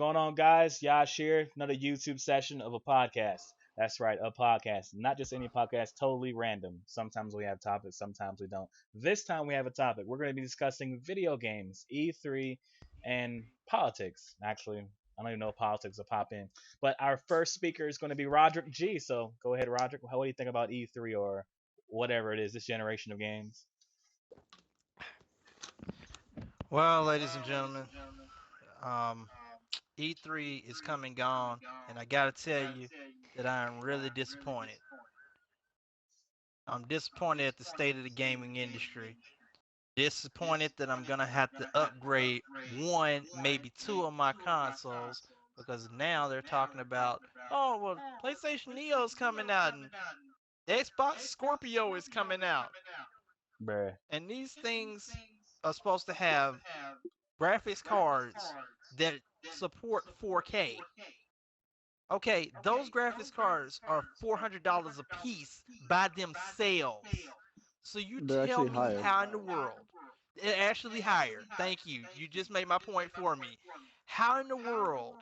going on, guys? Yash here. Another YouTube session of a podcast. That's right, a podcast. Not just any podcast, totally random. Sometimes we have topics, sometimes we don't. This time we have a topic. We're going to be discussing video games, E3, and politics. Actually, I don't even know if politics will pop in. But our first speaker is going to be Roderick G. So go ahead, Roderick. What do you think about E3 or whatever it is, this generation of games? Well, ladies and gentlemen, um, E3 is come and gone, and I gotta tell you that I am really disappointed. I'm disappointed at the state of the gaming industry. Disappointed that I'm gonna have to upgrade one, maybe two of my consoles because now they're talking about, oh well, PlayStation Neo's coming out and Xbox Scorpio is coming out, Bruh. and these things are supposed to have graphics cards that support 4K. Okay, those graphics cards are $400 a piece by themselves. So you They're tell actually me higher. how in the world, actually higher. Thank you. You just made my point for me. How in the world,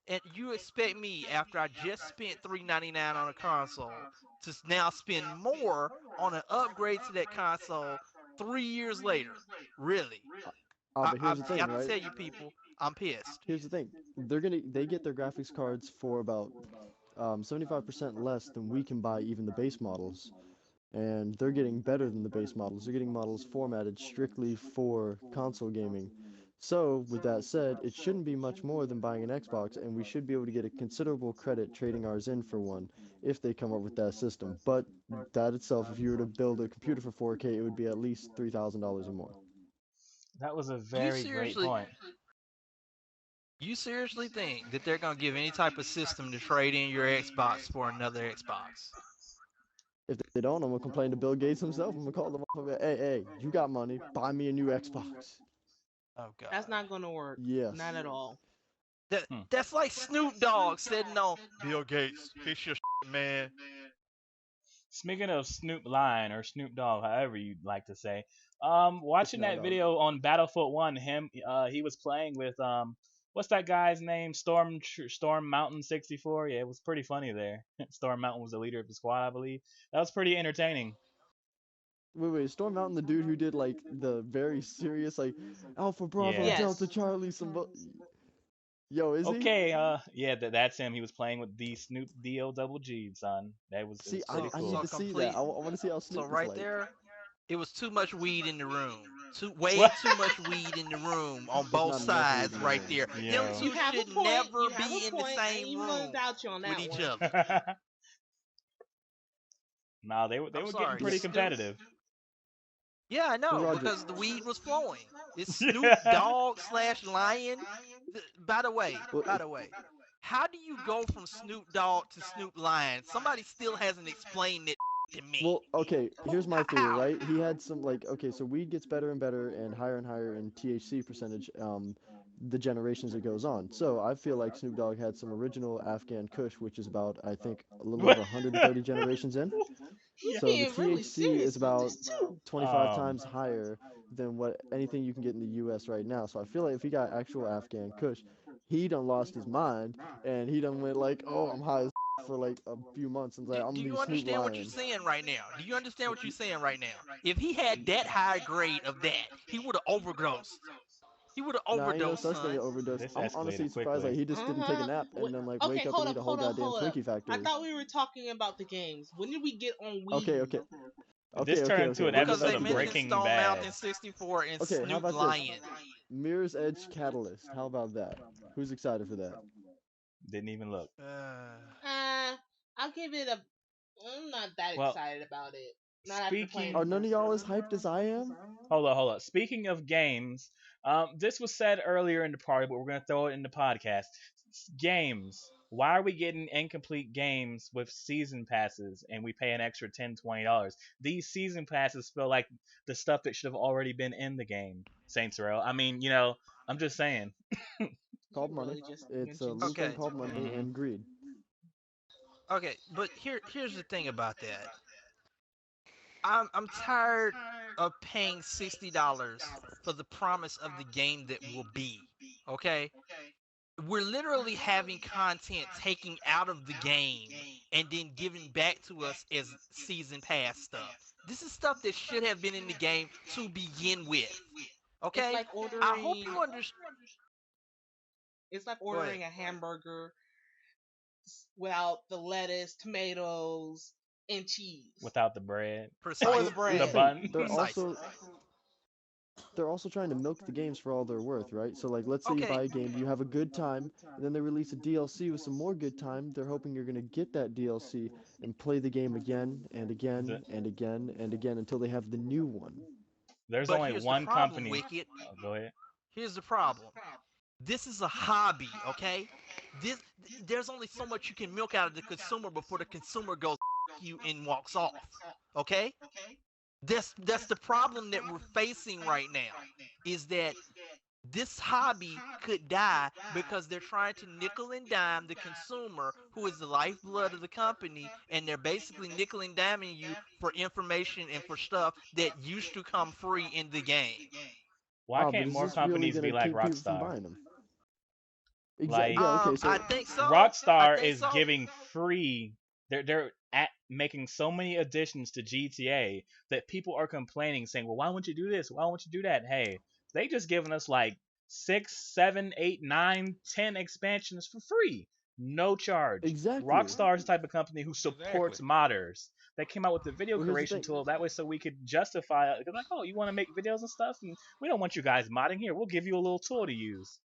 and you expect me after I just spent $399 on a console to now spend more on an upgrade to that console 3 years later? Really? But here's the I thing, have to right? tell you people, I'm pissed. Here's the thing. They get their graphics cards for about 75% less than we can buy even the base models, and they're getting better than the base models. They're getting models formatted strictly for console gaming. So, with that said, it shouldn't be much more than buying an Xbox, and we should be able to get a considerable credit trading ours in for one if they come up with that system. But that itself, if you were to build a computer for 4K, it would be at least $3,000 or more. That was a You very great seriously, point. you seriously think that they're gonna give any type of system to trade in your Xbox for another Xbox? If they don't, I'm gonna complain to Bill Gates himself. I'm gonna call them up and be like, hey, you got money, buy me a new Xbox. Oh That's God. not gonna work. Not Yes. at all. Hmm. That's like Snoop Dogg sitting on Bill Gates. Fix your shit, man. Speaking of Snoop Lion or Snoop Dogg, however you'd like to say, It's watching now that dog. video on Battlefield One, he was playing with what's that guy's name? Storm Mountain 64. Yeah, it was pretty funny there. Storm Mountain was the leader of the squad, I believe. That was pretty entertaining. Wait, Storm Mountain, the dude who did like the very serious like Alpha Bravo Yeah. Delta Yes. Charlie Yo, is he? Okay. Yeah, that's him. He was playing with the Snoop D-O double G, son. It See, was I, pretty So I need so cool. to see that. complete. I want to see how So Snoop is right like. there, it was too much weed in the room. Way What? too much weed in the room on There's both not enough weed sides in the right room. there. Them Yo. You two have should a point. never You have be a in the point. I ain't same even gonna room doubt you on with that each one. other. Nah, they I'm were getting sorry, Yeah, pretty Snoop. competitive. Yeah, I but know Roger, because the weed was flowing. It's Snoop Dogg slash Lion. By the way, well, by the way, how do you go from Snoop Dogg to Snoop Lion? Somebody still hasn't explained it to me. okay, here's my theory, How? right? He had some like okay, so weed gets better and better and higher in THC percentage the generations it goes on. So I feel like Snoop Dogg had some original Afghan Kush, which is about I think a little over 130 generations in. He's So the being really THC is serious with about this too. 25 um, times higher than what anything you can get in the US right now. So I feel like if he got actual Afghan Kush, he done lost his mind and he done went like, "Oh, I'm high as for like a few months." And like, Do "I'm gonna you be Snoop understand what you're Lion." saying right now? Do you understand what you're saying right now? If he had that high grade of that, he would have overdosed. He would have Nah, ain't no overdosed, such thing as son. overdose. this I'm honestly escalated surprised quickly. like he just didn't take a Uh-huh. nap and then like Okay, wake up and eat a whole hold up, goddamn hold up. Twinkie I factory. thought we were talking about the games. When did we get on Okay, weed? okay. This turned into an We'll get Because episode back they to of mentioned games. Breaking Stone Bad. Mountain 64 and Okay, how Snoop about this? Lion. Mirror's Edge Catalyst. How about that? Who's excited for that? Didn't even look. Uh, I'll give it a. I'm not that Well, excited about it. Not after playing the Are speaking. none of first y'all one. as hyped as I am? Hold on. Speaking of games, this was said earlier in the party, but we're gonna throw it in the podcast. Games. Why are we getting incomplete games with season passes and we pay an extra $10, $20? These season passes feel like the stuff that should have already been in the game, Saints Row. I mean, I'm just saying. Called You money. really just It's a mentioned little thing Okay, Saints called Row. money Hmm. and greed. okay, but here's the thing about that. I'm tired of paying $60 for the promise of the game that will be. Okay? we're literally having content taken out of the game and then given back to us as season pass stuff. This is stuff that should have been in the game to begin with. It's Okay? like I hope ordering. you understand. It's like Go ahead. ordering a hamburger without the lettuce, tomatoes, and cheese, Without the bread, or the Well, Precisely. here's the the bread. thing. bun. Precisely. They're also trying to milk the games for all they're worth, right? So like let's say you Okay. buy a game, you have a good time, and then they release a DLC with some more good time. They're hoping you're going to get that DLC and play the game again and The, again and again and again until they have the new one. there's But only here's the one problem, company. Wicked. Oh, go ahead. Here's the problem. This is a hobby, okay? This there's only so much you can milk out of the consumer before the consumer goes you and walks off. Okay? That's the problem that we're facing right now. Is that this hobby could die because they're trying to nickel and dime the consumer who is the lifeblood of the company, and they're basically nickel and diming you for information and for stuff that used to come free in the game. Why Ah, but can't is more this really companies going be to like keep people from Rockstar? buying them? Exactly. Like Yeah. Okay. I So think so. I Rockstar think is so. giving free. They're at making so many additions to GTA that people are complaining, saying, "Well, why won't you do this? Why won't you do that?" Hey, they just giving us like 6, 7, 8, 9, 10 expansions for free, no charge. exactly. Rockstar is the type of company who Exactly. supports modders. They came out with the video Well, here's the creation thing. tool that way, so we could justify it. Like, oh, you want to make videos and stuff, and we don't want you guys modding here. We'll give you a little tool to use.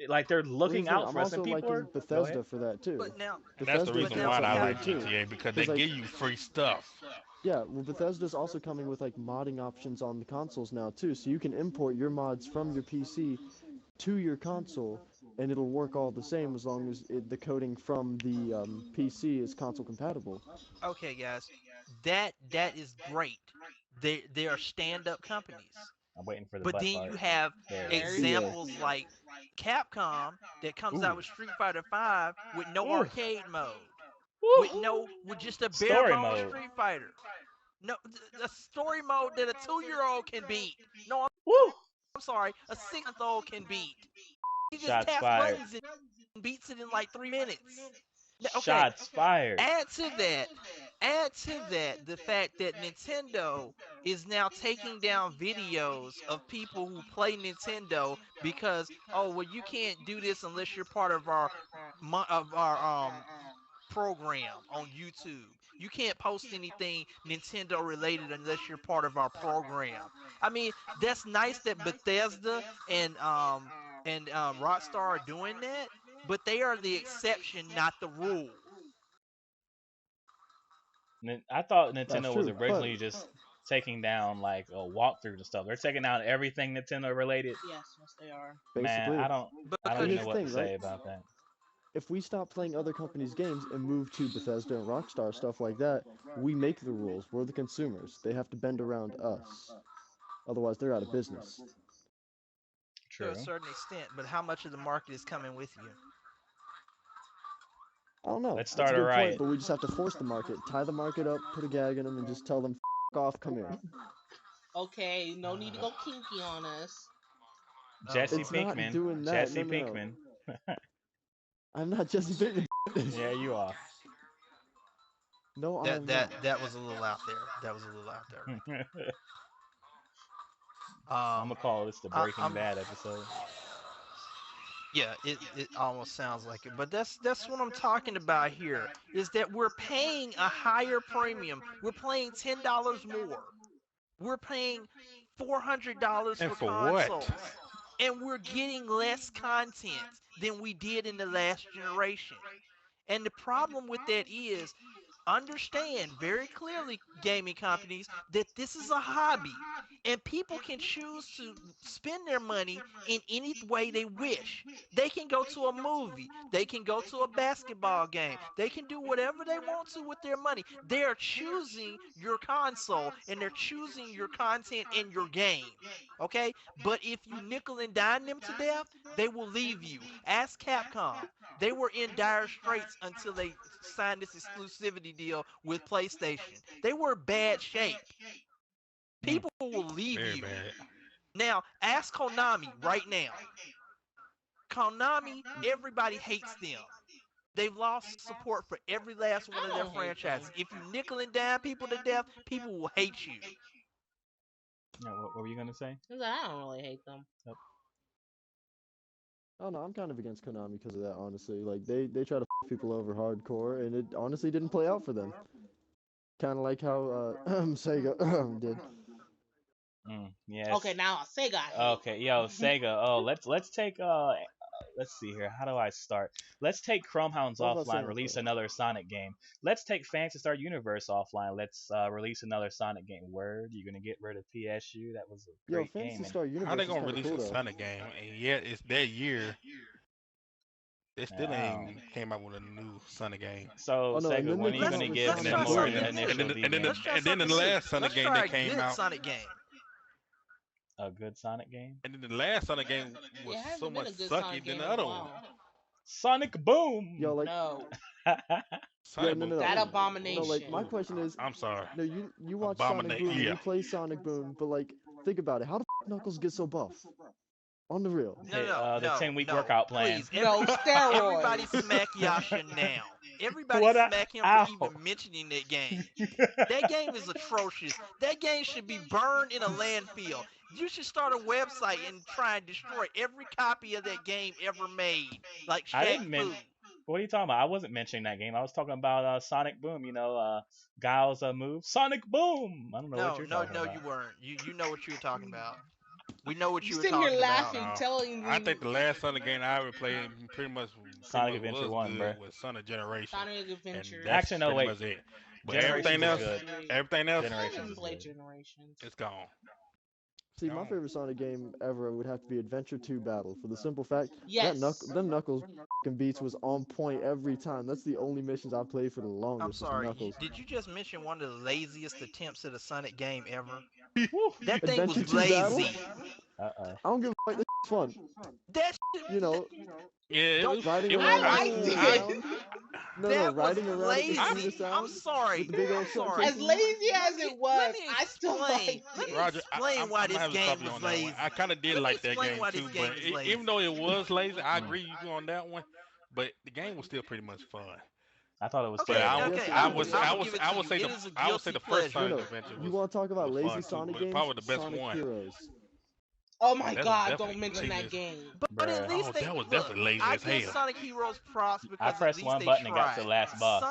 Like they're Well, here's looking the thing. out I'm for us, and also people liking are. Go ahead. Bethesda for that too. But now, And that's the Bethesda is but reason doing now why we I something have good like too. GTA because they Because like give you free stuff. yeah, well, Bethesda's also coming with like modding options on the consoles now too, so you can import your mods from your PC to your console, and it'll work all the same as long as the coding from the PC is console compatible. okay, guys, that is great. They are stand-up companies. I'm waiting for the But butt then you part. have There it There is. it Yeah, examples is. like Capcom that comes out Ooh. with Street Fighter V with no Ooh. arcade mode, Woo. with just a bare Story bones mode. Street Fighter. No, a story mode that a 2-year-old can beat. No, Woo. I'm sorry, a 6-month-old can beat. He just Shots taps fired. buttons and beats it in like 3 minutes. Okay, Shots fired. add to that, the fact that Nintendo is now taking down videos of people who play Nintendo because, oh well, you can't do this unless you're part of our program on YouTube. You can't post anything Nintendo related unless you're part of our program. I mean, that's nice that Bethesda and Rockstar are doing that, but they are the exception, not the rule. I thought that's Nintendo was true. But originally just taking down like walkthroughs and stuff. They're taking down everything Nintendo related. Yes, yes, they are. Man, basically, I but don't even Because here's know the what to thing, right? say about that. If we stop playing other companies' games and move to Bethesda and Rockstar stuff like that, we make the rules. We're the consumers. They have to bend around us. Otherwise, they're out of business. to a True. certain extent, but how much of the market is coming with you? I don't know. Let's That's a start a good point, riot. but we just have to force the market, tie the market up, put a gag in them, and just tell them, off, come here. Okay, no need to go kinky on us. Oh Jesse It's Lord. not Pinkman. doing that. No, Jesse no, no. Pinkman. I'm not Jesse Pinkman. Yeah, you are. No, I That am not. that that was a little out there. That was a little out there right I'm there. gonna call this the Breaking I'm Bad episode. yeah, it almost sounds like it, but that's what I'm talking about here. Is that we're paying a higher premium. We're paying $10 more. We're paying $400 And for for what? consoles, and we're getting less content than we did in the last generation. And the problem with that is, understand very clearly, gaming companies, that this is a hobby and people can choose to spend their money in any way they wish. They can go to a movie, they can go to a basketball game, they can do whatever they want to with their money. They are choosing your console and they're choosing your content in your game. Okay? But if you nickel and dime them to death, they will leave you. Ask Capcom. They were in dire straits until they signed this exclusivity deal with PlayStation. They were in bad shape. Hmm. People will leave Very you. bad. Now, ask Konami right now. Konami, everybody hates them. They've lost support for every last one I of their don't hate them. franchises. If you nickel and dime people to death, people will hate you. No, what were you gonna say? 'Cause I don't really hate them. Yep. I don't know. I'm kind of against Konami because of that. Honestly, like they try to f people over hardcore, and it honestly didn't play out for them. Kind of like how Sega did. Okay, Yes. now I say got hate. Okay, yo, Sega. Oh, let's take let's see here. How do I start? Let's take Chromehounds What about offline. Samus Release though? another Sonic game. Let's take Fantasy Star Universe offline. Let's release another Sonic game. Word, you're gonna get rid of PSU? That was a Yo, great Phantasy game. And Star How they Universe is gonna kind of release cool a though. Sonic game and yet it's that year they still oh, ain't came out with a new Sonic game. so Oh no, and Sega, then they when are you came Let's out gonna with give let's And Sonic then try more something than Boom. an new. initial demo? Let's try and then the something new. last Sonic Let's game try that a came good out Sonic game. A good Sonic game? and then the last Sonic game It was so hasn't been much a good sucky Sonic than game the in a other one. while. Sonic Yo, Boom. like No, yo, Sonic no, Boom. no, no, that Ooh, no. ooh, Like abomination. my ooh. question is, I'm sorry. no, you watch Sonic Abominate. Boom and Yeah. you play Sonic Boom, but like think about it. How the Knuckles get so buff? On the real. No, no, The no, 10-week no. workout plan. Please, No everybody steroids. smack Yasha now. Everybody What? smack him for Ow. even mentioning that game. That game is atrocious. That game should be burned in a landfill. You should start a website and try and destroy every copy of that game ever made, like I Shaq didn't Fu. mean. What are you talking about? I wasn't mentioning that game. I was talking about Sonic Boom. Guile's move, Sonic Boom. I don't know what No, you're no, talking no, you about. weren't. You know what you were talking about. We know what You you were sitting here talking about. laughing, No, telling I me think the last Sonic game I ever played pretty Sonic much Adventure was 1, good bruh. was Sonic Generation, Sonic and Adventures. that's Actually, no, pretty wait. much it. But Generations is everything good. else, 3. everything else, I Generations didn't is play good. Generations. it's gone. It's See, my gone. favorite Sonic game ever would have to be Adventure 2 Battle for the simple fact that Yes. them Knuckles beats was on point every time. That's the only missions I played for the I'm longest was sorry. Knuckles. Did you just mention one of the laziest attempts at a Sonic game ever? Woo. That thing Adventure was 2 Battle? lazy. Uh-oh. I don't give a fuck. This is fun. That shit, You know, Yeah, don't. riding it was. around I and liked spinning I, it. around. No, no, That was riding around at the I, speed lazy. of I'm sound with sorry. the big I'm old truck sorry. As chasing you. lazy as it Let was, me I still explain. liked Let me it. Roger, explain why I'm gonna this have to game stop you was on that one. lazy. I kind of did Let me like that explain game why this too, game but was lazy. even though it was lazy, I Mm. agree with you on that one. But the game was still pretty much fun. I thought it was But Okay, terrible. Yes, okay, it I I will, was. was I I will was give it I to would you. say It the is a I would say guilty the first No, pleasure. Sonic no. Adventure You want to talk about was lazy fun too, Sonic but games? probably the best Sonic one. Heroes. Oh my That was god, don't definitely mention that lazy. game. But at Bruh. least Oh, they that was look. definitely lazy I as give hell. Sonic Heroes props I because at pressed least one they button and got to the tried. last boss.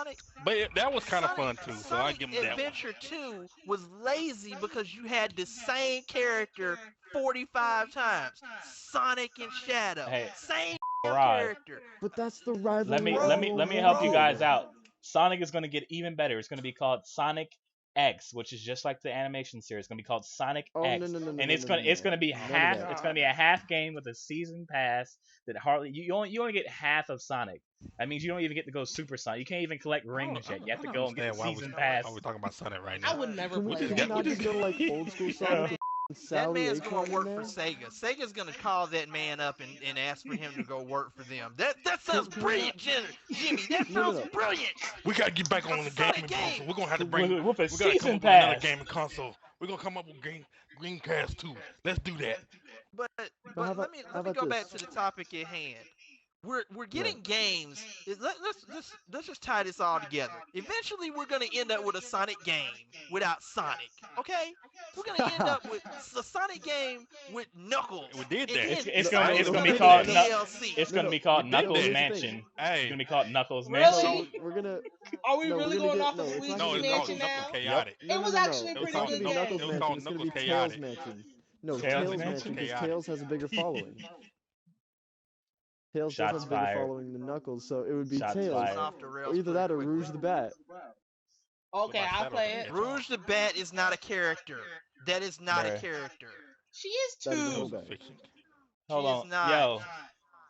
But that was kind of Sonic fun too, so I Sonic give him that one. Adventure 2 was lazy because you had the same character 45 times. Sonic and Shadow. Hey, Same damn Rod, character. But that's the let me rivalry let of me Bro, let me One and help you bro. guys Two. out. Sonic is going to get even better. It's going to be called Sonic X, which is just like the animation series. It's going to be called Sonic Oh no X, no no no and no it's no going no to it's no. going to be None of half. that. It's going God, to be a half game with a season pass that hardly you only get half of Sonic. That means you don't even get to go Super Sonic. You can't even collect rings yet. You have I to don't go and get the understand You season know what? why pass. we talking about Sonic right I now. would never Can we play We just can we got that. we not just just go to like old school That Sonic man with that Sally man's gonna Acorn in work for there? Sega. Sega's gonna call that man up and ask for him to go work for them. That sounds Can we not? brilliant, Jimmy. That No no sounds no. brilliant. we gotta get back A on the Sonic gaming game. console. We're gonna have to with, bring with a we gotta come season up with another pass. gaming console. We're gonna come up with Greencast 2. Let's do that. But But but how let me about go back this? to the topic at hand. We're Right. getting games. Let's just tie this all together. Eventually, we're gonna end up with a Sonic game without Sonic. Okay, we're gonna end up with a Sonic game with We Knuckles, did and that. It's then it's No gonna I be ain't it's Sonic's gonna gonna be gonna did get called that. it's DLC. No gonna no be We called did no. Knuckles that. Here's the thing. Mansion. It's gonna Hey, be called Knuckles No, Mansion. Really? we're gonna Are we no we're really gonna going get off of no. It's not Luigi's gonna no, be it's called Mansion Knuckles. Knuckles now? Yep. Chaotic. No It no was no no. actually a It was It's pretty not called gonna good be Knuckles. Knuckles It was game. Mansion. called It's gonna Knuckles be Tails Chaotic. Mansion. No, Tails Tails Knuckles Mansion Mansion. because Chaotic. Tails has a bigger following. Tails does have Shots a bigger fired. following than Knuckles, so it would be Shots This went Tails, fired. off the or rails either pretty that or quickly. Rouge the Bat. What Okay, about I'll Shadow the play it. Hedgehog? Rouge the Bat is not a character. That is not a Bruh. character. She is That is a That whole was too. a bag. fiction. Hold She is on, not. yo.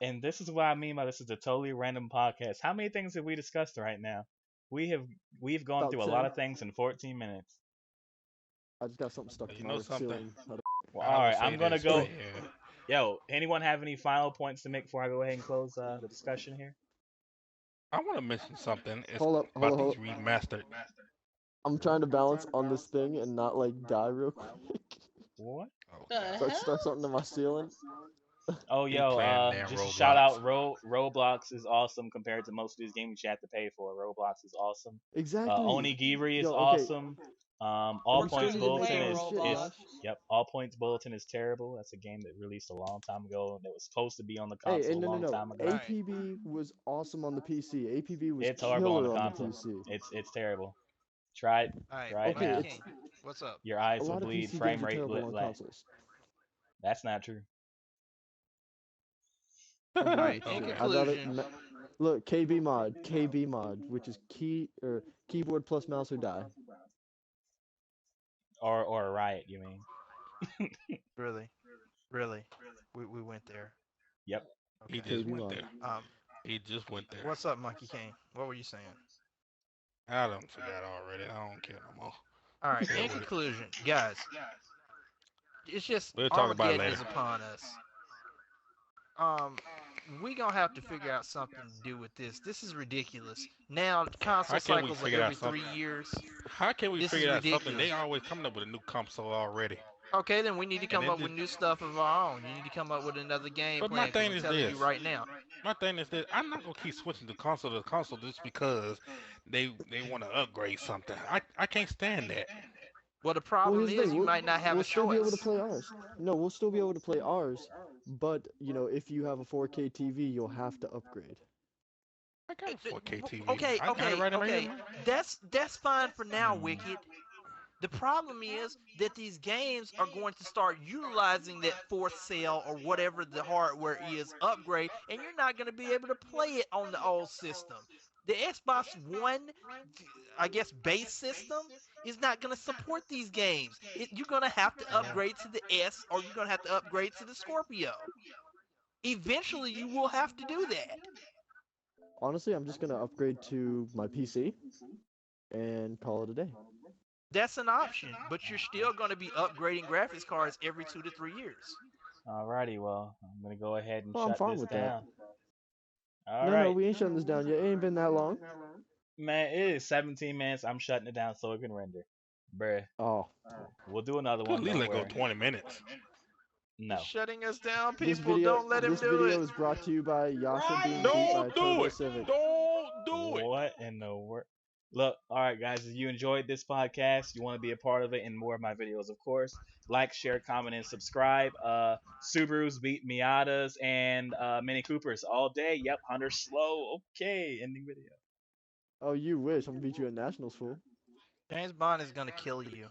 And this is what I mean by this is a totally random podcast. How many things have we discussed right now? We have we've gone About through a lot 10. of things in 14 minutes. I just got something stuck You to know my something? ceiling. How the Well, I all will right. say I'm gonna this go. right here. Yo, anyone have any final points to make before I go ahead and close the discussion here? I want to mention something. It's hold up, hold about up, hold these up. remastered. I'm trying to balance on this thing and not like die real quick. What? The Okay. So I stuck hell? something to my ceiling. Oh, He yo, playing damn just a shout out. Roblox. Roblox is awesome compared to most of these games you have to pay for. Roblox is awesome. Exactly. Onigiri is Yo, okay. awesome. And All we still Points Refresh need the to make play Bulletin up on this shit, is Yash. Roblox. yep. All Points Bulletin is terrible. That's a game that released a long time ago. That was supposed to be on the Hey, console a no, no, long no. time ago. Right. APB was awesome on the PC. APB was It's horrible on the killer on the console. PC. It's terrible. Try it. All right, Try it Okay, Mikey now. it's King, what's up? Your a eyes will lot of bleed. PC games Frame are rate terrible on consoles. That's not true. All Agreed. right. In Shit, Okay. I'd rather conclusion, look KB mod, which is keyboard plus mouse or die. Or a riot, you mean? really, really, we went there. Yep. He Okay. just KB went mod. there. Um, He just went there. what's up, Mikey King? What were you saying? I don't forgot already. I don't care no more. All right. Hell In with it. conclusion, guys, it's just We'll talk about it Armageddon later. is upon us. Um, we gonna have to figure out something to do with this. This is ridiculous. Now console How can we cycles are figure out every something? 3 years. How can we This is figure out something? They ridiculous. always coming up with a new console already. Okay, then we need to And come then up with just. new stuff of our own. You need to come up with another game But my plan because thing I'm is telling you this. right now. My thing is that I'm not gonna keep switching to console just because they want to upgrade something. I can't stand that. Well, the Well, problem here's the is thing. you might not have We'll a still be able to choice. play ours. No, we'll still be able to play ours. But if you have a 4K TV, you'll have to upgrade. I got a 4K TV. Okay, I got it okay, right in my ear, okay. man. That's fine for now, Hmm. Wicked. The problem is that these games are going to start utilizing that force sale or whatever the hardware is upgrade, and you're not going to be able to play it on the old system. The Xbox One, I guess, base system is not going to support these games. You're going to have to Yeah. upgrade to the S or you're going to have to upgrade to the Scorpio. Eventually, you will have to do that. Honestly, I'm just gonna upgrade to my PC and call it a day. That's an option, but you're still going to be upgrading graphics cards every 2 to 3 years. Alrighty, well, I'm gonna go ahead and Well, I'm shut fine this with that. down. All No, no, right, we ain't shutting this down yet. It ain't been that long. man. It is 17 minutes. I'm shutting it down so it can render. Bruh, Oh, we'll do another Could at one. least Don't let go worry. 20 minutes. He's No. shutting us down, this people. video Don't let him this do video it. is brought to you by Yasha being beat by a Don't do Turbo it. Civic. Don't do it. What in the world? Look, all right, guys. If you enjoyed this podcast, you want to be a part of it and more of my videos, of course. Like, share, comment, and subscribe. Subarus beat Miatas and Mini Coopers all day. Yep, Hunter slow. Okay, ending video. Oh, you wish. I'm gonna beat you at Nationals, fool. James Bond is gonna kill you.